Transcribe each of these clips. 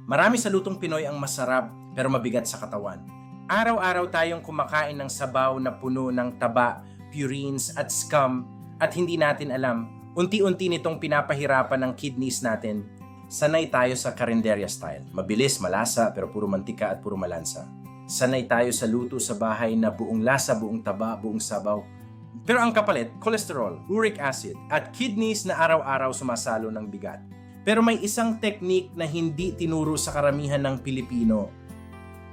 Marami sa lutong Pinoy ang masarap pero mabigat sa katawan. Araw-araw tayong kumakain ng sabaw na puno ng taba, purines at scum at hindi natin alam, unti-unti nitong pinapahirapan ng kidneys natin. Sanay tayo sa karinderya style. Mabilis, malasa pero puro mantika at puro malansa. Sanay tayo sa luto sa bahay na buong lasa, buong taba, buong sabaw. Pero ang kapalit, cholesterol, uric acid at kidneys na araw-araw sumasalo ng bigat. Pero may isang technique na hindi tinuro sa karamihan ng Pilipino.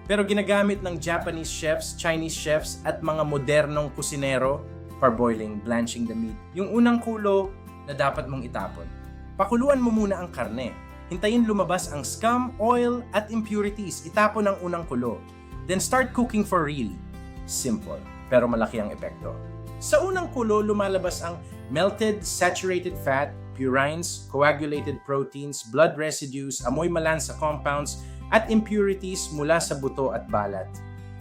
Pero ginagamit ng Japanese chefs, Chinese chefs at mga modernong kusinero, parboiling, blanching the meat. Yung unang kulo na dapat mong itapon. Pakuluan mo muna ang karne. Hintayin lumabas ang scum, oil at impurities. Itapon ang unang kulo. Then start cooking for real. Simple, pero malaki ang epekto. Sa unang kulo, lumalabas ang melted saturated fat, purines, coagulated proteins, blood residues, amoy malansa compounds, at impurities mula sa buto at balat.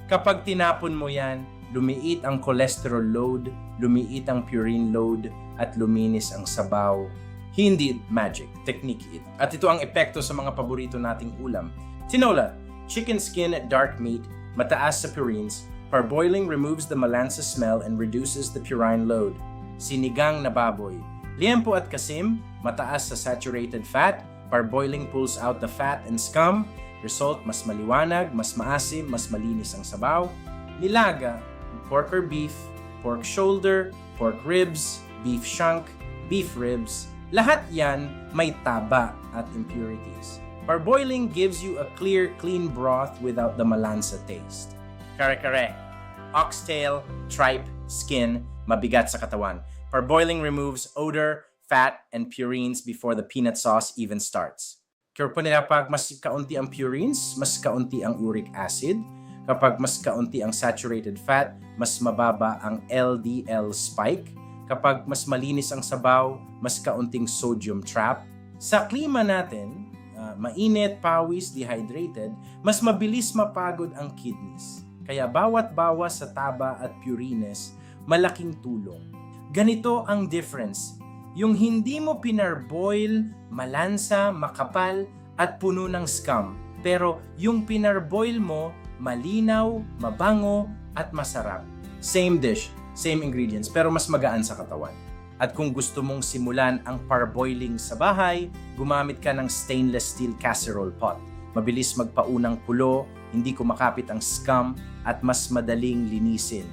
Kapag tinapon mo yan, lumiit ang cholesterol load, lumiit ang purine load, at luminis ang sabaw. Hindi magic, technique it. At ito ang epekto sa mga paborito nating ulam. Tinola, chicken skin dark meat, mataas sa purines. Parboiling removes the malansa smell and reduces the purine load. Sinigang na baboy. Liempo at kasim, mataas sa saturated fat. Parboiling pulls out the fat and scum. Result, mas maliwanag, mas maasim, mas malinis ang sabaw. Nilaga, pork or beef, pork shoulder, pork ribs, beef shank, beef ribs. Lahat yan may taba at impurities. Parboiling gives you a clear, clean broth without the malansa taste. Kare-kare, oxtail, tripe, skin, mabigat sa katawan. Parboiling removes odor, fat, and purines before the peanut sauce even starts. Kaya po nila pag mas kaunti ang purines, mas kaunti ang uric acid. Kapag mas kaunti ang saturated fat, mas mababa ang LDL spike. Kapag mas malinis ang sabaw, mas kaunting sodium trap. Sa klima natin, mainit, pawis, dehydrated, mas mabilis mapagod ang kidneys. Kaya bawat bawas sa taba at purines, malaking tulong. Ganito ang difference. Yung hindi mo pinarboil, malansa, makapal, at puno ng scum. Pero yung pinarboil mo, malinaw, mabango, at masarap. Same dish, same ingredients, pero mas magaan sa katawan. At kung gusto mong simulan ang parboiling sa bahay, gumamit ka ng stainless steel casserole pot. Mabilis magpaunang kulo, hindi kumakapit ang scum, at mas madaling linisin.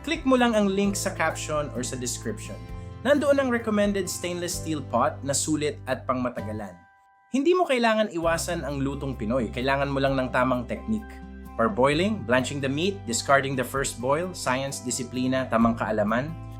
Click mo lang ang link sa caption or sa description. Nandoon ang recommended stainless steel pot na sulit at pangmatagalan. Hindi mo kailangan iwasan ang lutong Pinoy, kailangan mo lang ng tamang technique. Parboiling, blanching the meat, discarding the first boil, science, disiplina, tamang kaalaman.